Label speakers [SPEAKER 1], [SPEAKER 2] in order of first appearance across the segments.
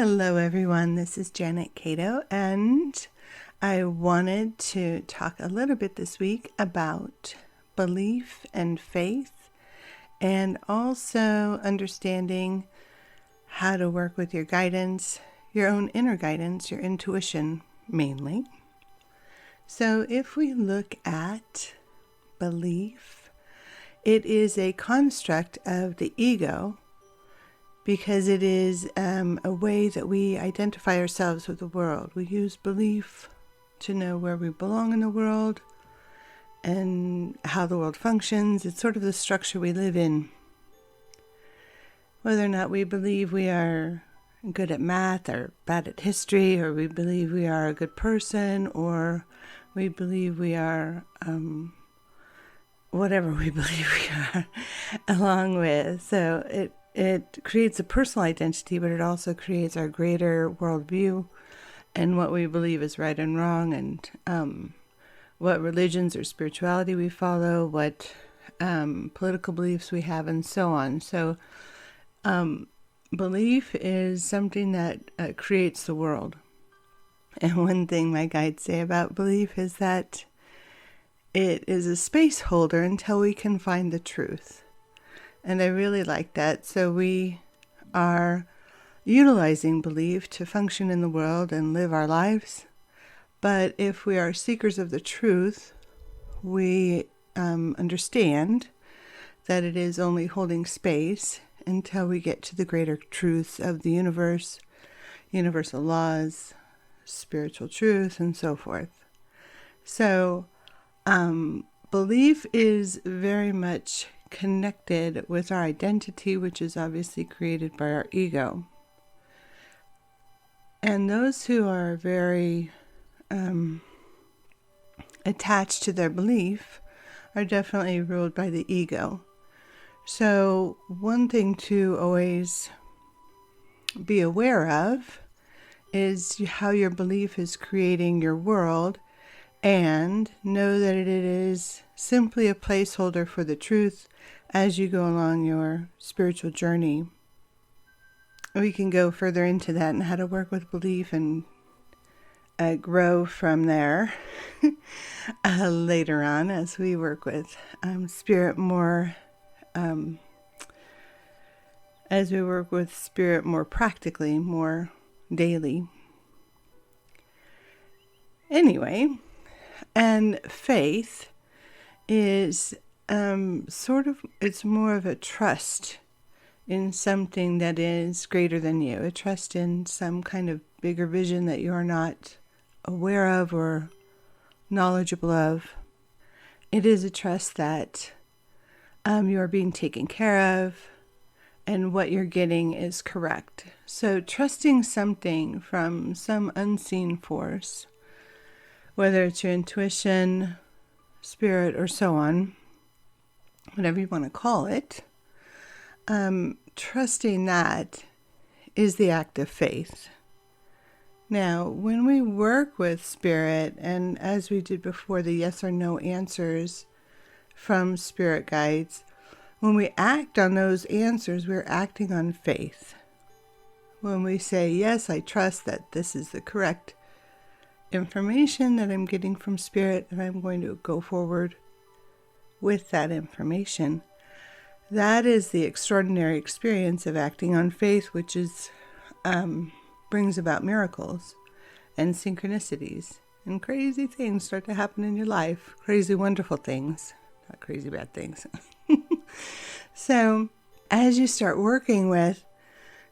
[SPEAKER 1] Hello, everyone. This is Janet Cato, and I wanted to talk a little bit this week about belief and faith, and also understanding how to work with your guidance, your own inner guidance, your intuition mainly. So if we look at belief, it is a construct of the ego, because it is a way that we identify ourselves with the world. We use belief to know where we belong in the world and how the world functions. It's sort of the structure we live in. Whether or not we believe we are good at math or bad at history, or we believe we are a good person, or we believe we are whatever we believe we are along with. So it creates a personal identity, but it also creates our greater worldview and what we believe is right and wrong, and what religions or spirituality we follow, what political beliefs we have, and so on. So belief is something that creates the world. And one thing my guides say about belief is that it is a space holder until we can find the truth. And I really like that. So we are utilizing belief to function in the world and live our lives. But if we are seekers of the truth, we understand that it is only holding space until we get to the greater truths of the universe, universal laws, spiritual truth, and so forth. So belief is very much connected with our identity, which is obviously created by our ego. And those who are very attached to their belief are definitely ruled by the ego. So one thing to always be aware of is how your belief is creating your world, and know that it is simply a placeholder for the truth as you go along your spiritual journey. We can go further into that and how to work with belief and grow from there later on as we work with spirit more, as we work with spirit more practically, more daily. Anyway, and faith is it's more of a trust in something that is greater than you, a trust in some kind of bigger vision that you're not aware of or knowledgeable of. It is a trust that you are being taken care of and what you're getting is correct. So trusting something from some unseen force, whether it's your intuition, spirit, or so on, whatever you want to call it, trusting that is the act of faith. Now, when we work with spirit, and as we did before, the yes or no answers from spirit guides, when we act on those answers, we're acting on faith. When we say, yes, I trust that this is the correct information that I'm getting from spirit, and I'm going to go forward with that information. That is the extraordinary experience of acting on faith, which is brings about miracles and synchronicities, and crazy things start to happen in your life. Crazy, wonderful things, not crazy bad things. So as you start working with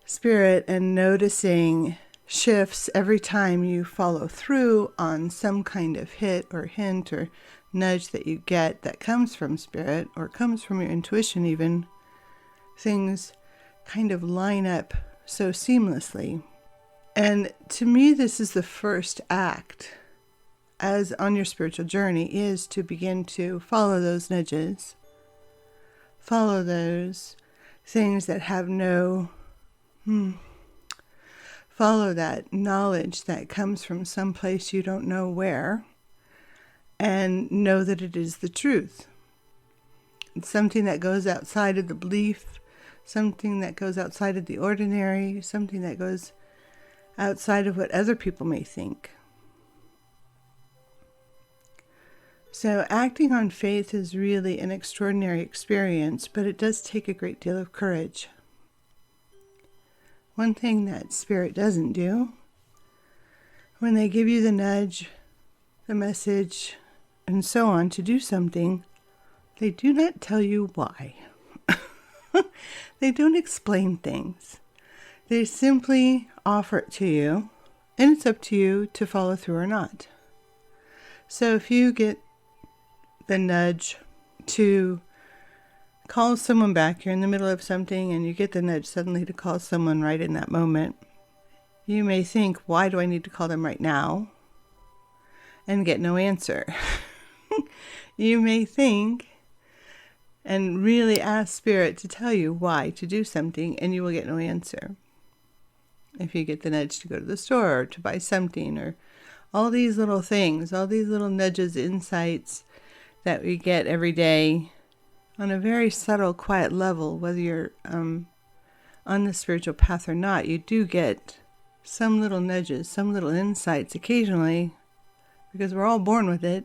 [SPEAKER 1] spirit and noticing shifts every time you follow through on some kind of hit or hint or nudge that you get that comes from spirit or comes from your intuition even, things kind of line up so seamlessly. And to me, this is the first act as on your spiritual journey, is to begin to follow those nudges, follow those things that have no follow that knowledge that comes from some place you don't know where, and know that it is the truth. It's something that goes outside of the belief, something that goes outside of the ordinary, something that goes outside of what other people may think. So acting on faith is really an extraordinary experience, but it does take a great deal of courage. One thing that Spirit doesn't do, when they give you the nudge, the message, and so on to do something, they do not tell you why. They don't explain things. They simply offer it to you, and it's up to you to follow through or not. So if you get the nudge to call someone back, you're in the middle of something, and you get the nudge suddenly to call someone right in that moment, you may think, why do I need to call them right now? And get no answer. You may think and really ask Spirit to tell you why to do something, and you will get no answer. If you get the nudge to go to the store or to buy something, or all these little things, all these little nudges, insights that we get every day on a very subtle, quiet level, whether you're on the spiritual path or not, you do get some little nudges, some little insights occasionally, because we're all born with it.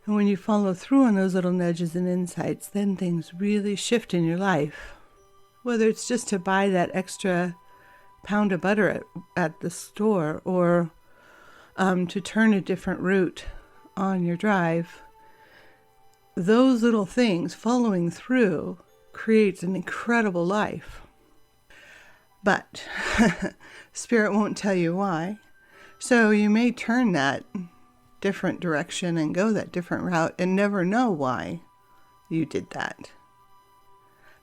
[SPEAKER 1] And when you follow through on those little nudges and insights, then things really shift in your life. Whether it's just to buy that extra pound of butter at the store, or to turn a different route on your drive, those little things following through creates an incredible life. But Spirit won't tell you why. So you may turn that different direction and go that different route and never know why you did that.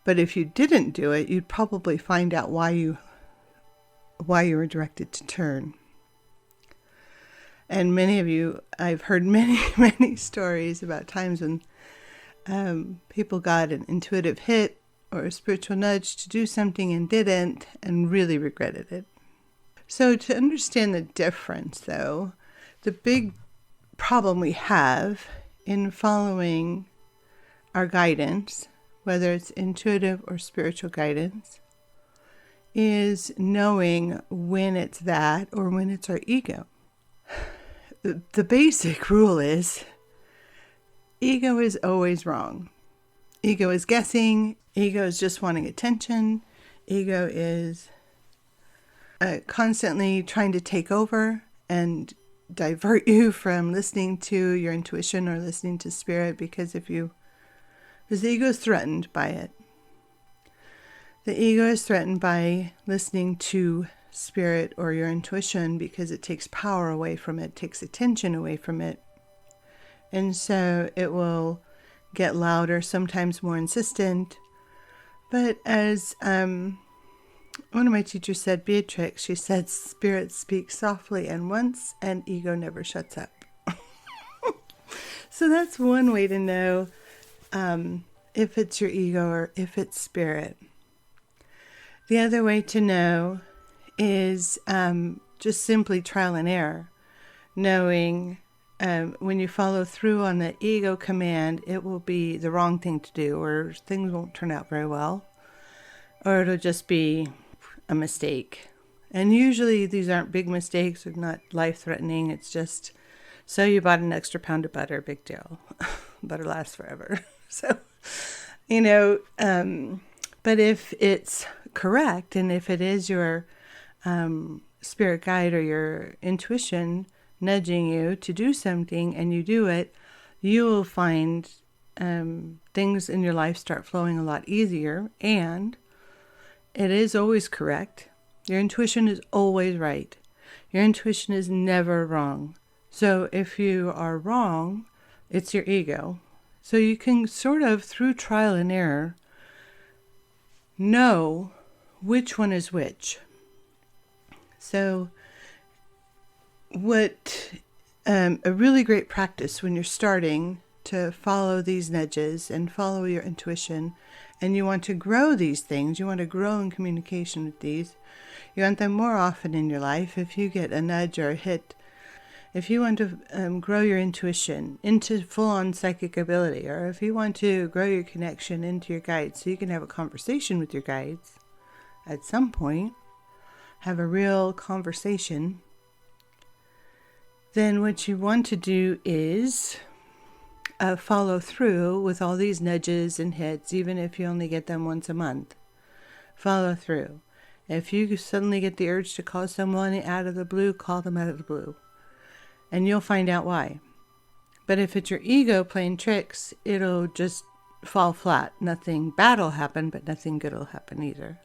[SPEAKER 1] But if you didn't do it, you'd probably find out why you were directed to turn. And many of you, I've heard many stories about times when people got an intuitive hit or a spiritual nudge to do something and didn't, and really regretted it. So to understand the difference, though, the big problem we have in following our guidance, whether it's intuitive or spiritual guidance, is knowing when it's that or when it's our ego. The basic rule is ego is always wrong. Ego is guessing. Ego is just wanting attention. Ego is constantly trying to take over and divert you from listening to your intuition or listening to Spirit, because the ego is threatened by it. The ego is threatened by listening to Spirit or your intuition because it takes power away from it, takes attention away from it. And so it will get louder, sometimes more insistent. But as one of my teachers said, Beatrix, she said, Spirit speaks softly and once, and ego never shuts up. So that's one way to know if it's your ego or if it's Spirit. The other way to know is just simply trial and error, knowing when you follow through on the ego command, it will be the wrong thing to do, or things won't turn out very well, or it'll just be a mistake. And usually these aren't big mistakes or not life-threatening. It's just, so you bought an extra pound of butter, big deal. Butter lasts forever. So, but if it's correct, and if it is your spirit guide or your intuition nudging you to do something and you do it, you will find things in your life start flowing a lot easier, and it is always correct. Your intuition is always right. Your intuition is never wrong. So if you are wrong, it's your ego. So you can sort of, through trial and error, know which one is which. So what a really great practice when you're starting to follow these nudges and follow your intuition, and you want to grow these things, you want to grow in communication with these, you want them more often in your life. If you get a nudge or a hit, if you want to grow your intuition into full-on psychic ability, or if you want to grow your connection into your guides so you can have a conversation with your guides at some point, have a real conversation, then what you want to do is follow through with all these nudges and hits, even if you only get them once a month. Follow through. If you suddenly get the urge to call someone out of the blue, call them out of the blue. And you'll find out why. But if it's your ego playing tricks, it'll just fall flat. Nothing bad will happen, but nothing good will happen either.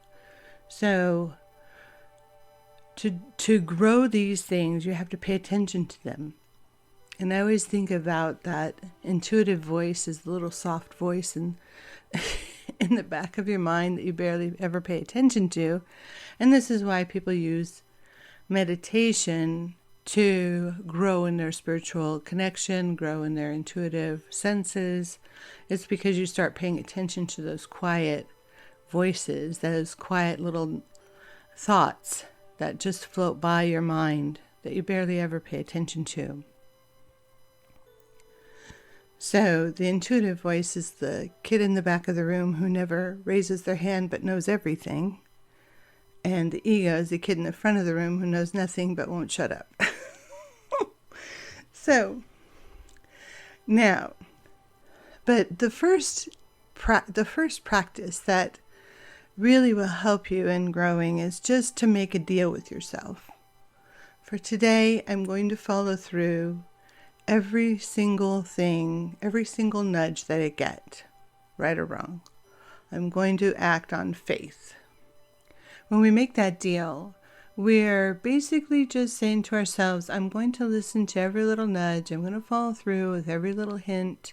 [SPEAKER 1] So to grow these things, you have to pay attention to them. And I always think about that intuitive voice as the little soft voice in the back of your mind that you barely ever pay attention to. And this is why people use meditation to grow in their spiritual connection, grow in their intuitive senses. It's because you start paying attention to those quiet voices, those quiet little thoughts that just float by your mind that you barely ever pay attention to. So the intuitive voice is the kid in the back of the room who never raises their hand but knows everything. And the ego is the kid in the front of the room who knows nothing but won't shut up. So now, but the first practice that really will help you in growing is just to make a deal with yourself. For today, I'm going to follow through every single thing, every single nudge that I get, right or wrong. I'm going to act on faith. When we make that deal, we're basically just saying to ourselves, I'm going to listen to every little nudge. I'm going to follow through with every little hint.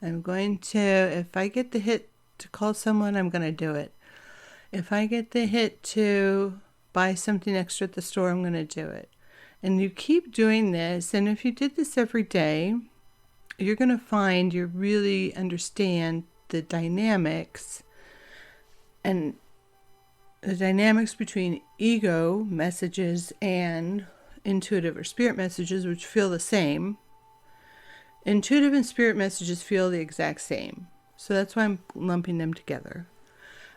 [SPEAKER 1] I'm going to, if I get the hit to call someone, I'm going to do it. If I get the hit to buy something extra at the store, I'm going to do it. And you keep doing this, and if you did this every day, you're going to find you really understand the dynamics and the dynamics between ego messages and intuitive or spirit messages, which feel the same. Intuitive and spirit messages feel the exact same. So that's why I'm lumping them together.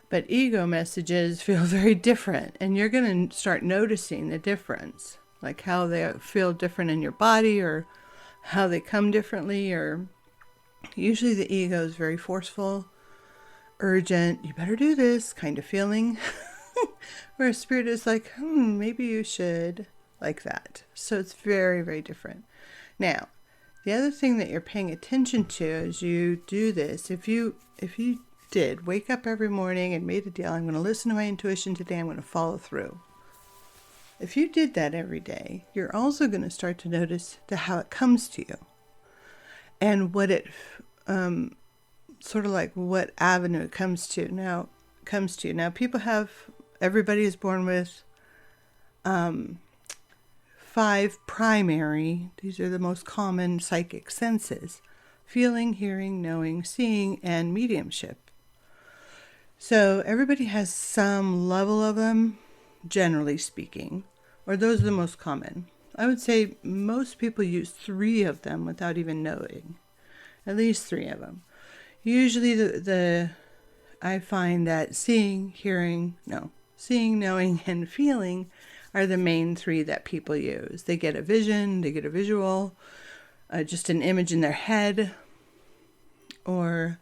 [SPEAKER 1] But ego messages feel very different, and you're going to start noticing the difference. Like how they feel different in your body, or how they come differently, or usually the ego is very forceful, urgent, you better do this kind of feeling. Where spirit is like, maybe you should, like that. So it's very, very different. Now, the other thing that you're paying attention to as you do this, if you did wake up every morning and made a deal, I'm going to listen to my intuition today, I'm going to follow through. If you did that every day, you're also going to start to notice how it comes to you. And what it, sort of like what avenue it comes to. Now, everybody is born with 5 primary, these are the most common psychic senses: feeling, hearing, knowing, seeing, and mediumship. So everybody has some level of them, generally speaking, or those are the most common. I would say most people use 3 of them without even knowing. At least 3 of them. Usually I find that seeing, knowing, and feeling are the main 3 that people use. They get a vision, they get a visual, just an image in their head, or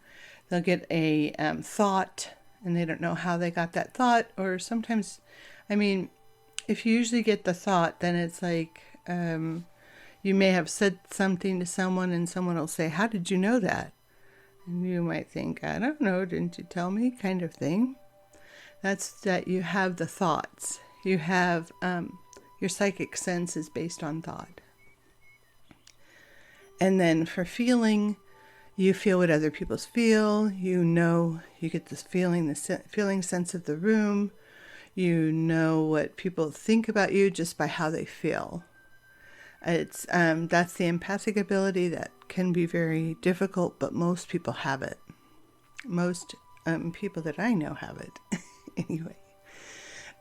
[SPEAKER 1] they'll get a thought, and they don't know how they got that thought. Or sometimes, if you usually get the thought, then it's like you may have said something to someone, and someone will say, how did you know that? And you might think, I don't know, didn't you tell me, kind of thing. That's that you have the thoughts. You have your psychic sense is based on thought. And then for feeling, you feel what other people feel. You get this feeling, the feeling sense of the room. You know what people think about you just by how they feel. It's that's the empathic ability that can be very difficult, but most people have it. Most people that I know have it. Anyway.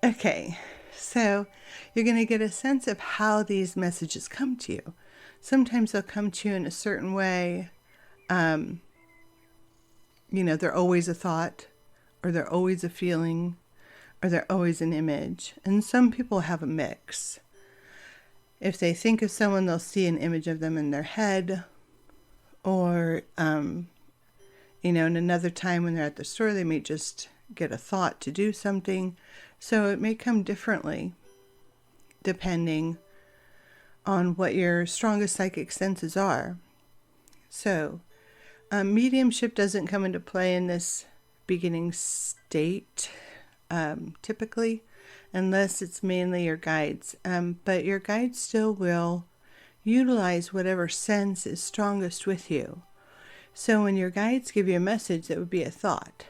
[SPEAKER 1] Okay, so you're going to get a sense of how these messages come to you. Sometimes they'll come to you in a certain way. They're always a thought, or they're always a feeling, or they're always an image. And some people have a mix. If they think of someone, they'll see an image of them in their head, or, in another time when they're at the store, they may just get a thought to do something. So it may come differently depending on what your strongest psychic senses are. So mediumship doesn't come into play in this beginning state, typically, unless it's mainly your guides. But your guides still will utilize whatever sense is strongest with you. So when your guides give you a message, that would be a thought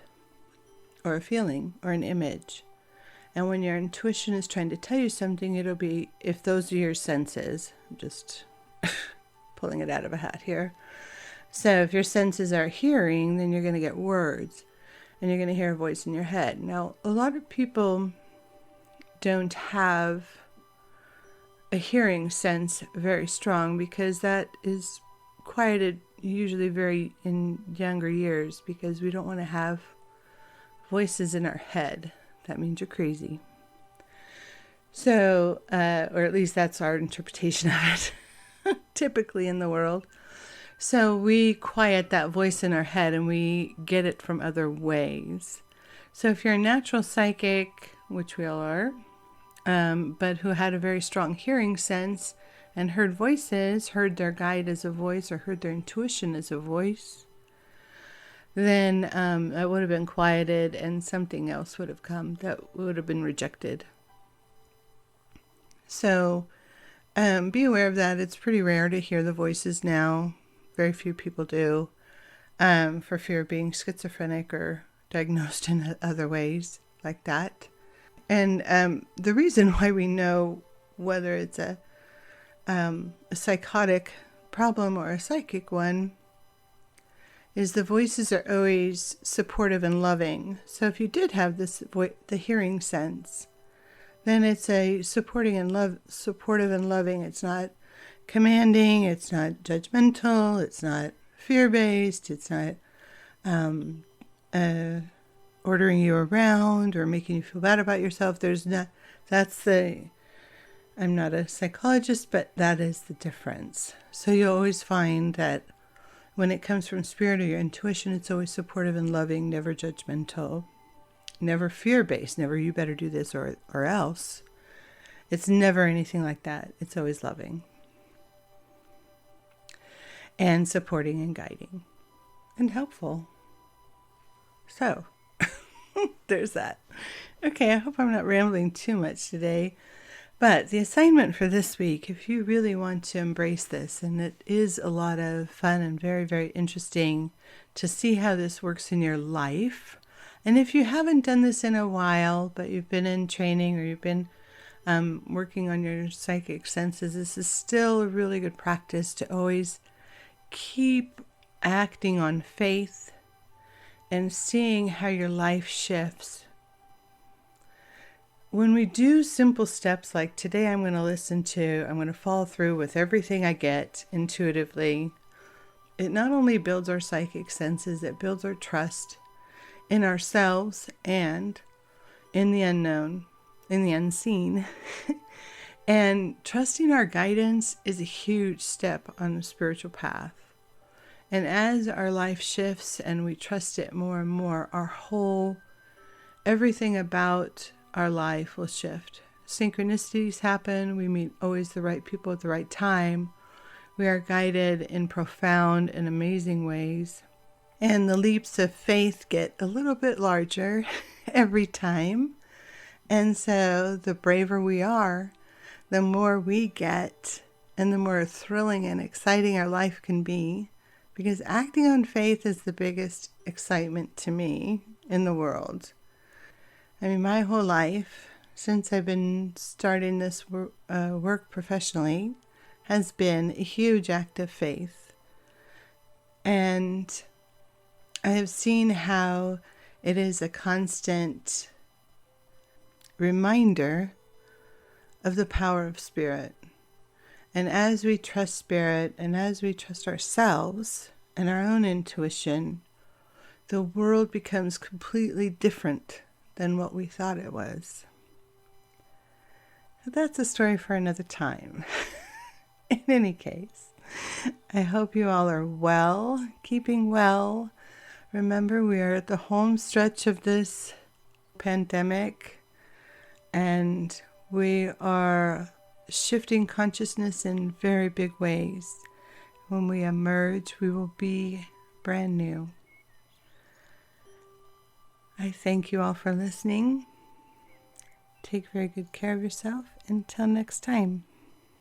[SPEAKER 1] or a feeling or an image. And when your intuition is trying to tell you something, it'll be, if those are your senses, I'm just pulling it out of a hat here. So if your senses are hearing, then you're going to get words and you're going to hear a voice in your head. Now, a lot of people don't have a hearing sense very strong because that is quieted usually very in younger years, because we don't want to have voices in our head. That means you're crazy. So, or at least that's our interpretation of it, typically in the world. So we quiet that voice in our head and we get it from other ways. So if you're a natural psychic, which we all are, but who had a very strong hearing sense and heard voices, heard their guide as a voice, or heard their intuition as a voice, then that would have been quieted and something else would have come that would have been rejected. So be aware of that. It's pretty rare to hear the voices now. Very few people do, for fear of being schizophrenic or diagnosed in other ways like that. And the reason why we know whether it's a psychotic problem or a psychic one is the voices are always supportive and loving. So if you did have this the hearing sense, then it's a supportive and loving. It's not commanding, it's not judgmental, it's not fear-based, it's not ordering you around or making you feel bad about yourself. I'm not a psychologist, but that is the difference. So you always find that when it comes from spirit or your intuition, it's always supportive and loving, never judgmental, never fear-based, never you better do this or else. It's never anything like that. It's always loving and supporting and guiding and helpful. So there's that. Okay, I hope I'm not rambling too much today. But the assignment for this week, if you really want to embrace this, and it is a lot of fun and very, very interesting to see how this works in your life. And if you haven't done this in a while, but you've been in training or you've been working on your psychic senses, this is still a really good practice to always keep acting on faith and seeing how your life shifts. When we do simple steps like today, I'm going to follow through with everything I get intuitively. It not only builds our psychic senses, it builds our trust in ourselves and in the unknown, in the unseen. And trusting our guidance is a huge step on the spiritual path. And as our life shifts and we trust it more and more, everything about our life will shift. Synchronicities happen. We meet always the right people at the right time. We are guided in profound and amazing ways. And the leaps of faith get a little bit larger every time. And so the braver we are, the more we get, and the more thrilling and exciting our life can be. Because acting on faith is the biggest excitement to me in the world. I mean, my whole life, since I've been starting this work professionally, has been a huge act of faith. And I have seen how it is a constant reminder of the power of spirit. And as we trust spirit and as we trust ourselves and our own intuition, the world becomes completely different than what we thought it was. But that's a story for another time. In any case, I hope you all are well, keeping well. Remember, we are at the home stretch of this pandemic, and we are shifting consciousness in very big ways. When we emerge, we will be brand new. I thank you all for listening. Take very good care of yourself. Until next time.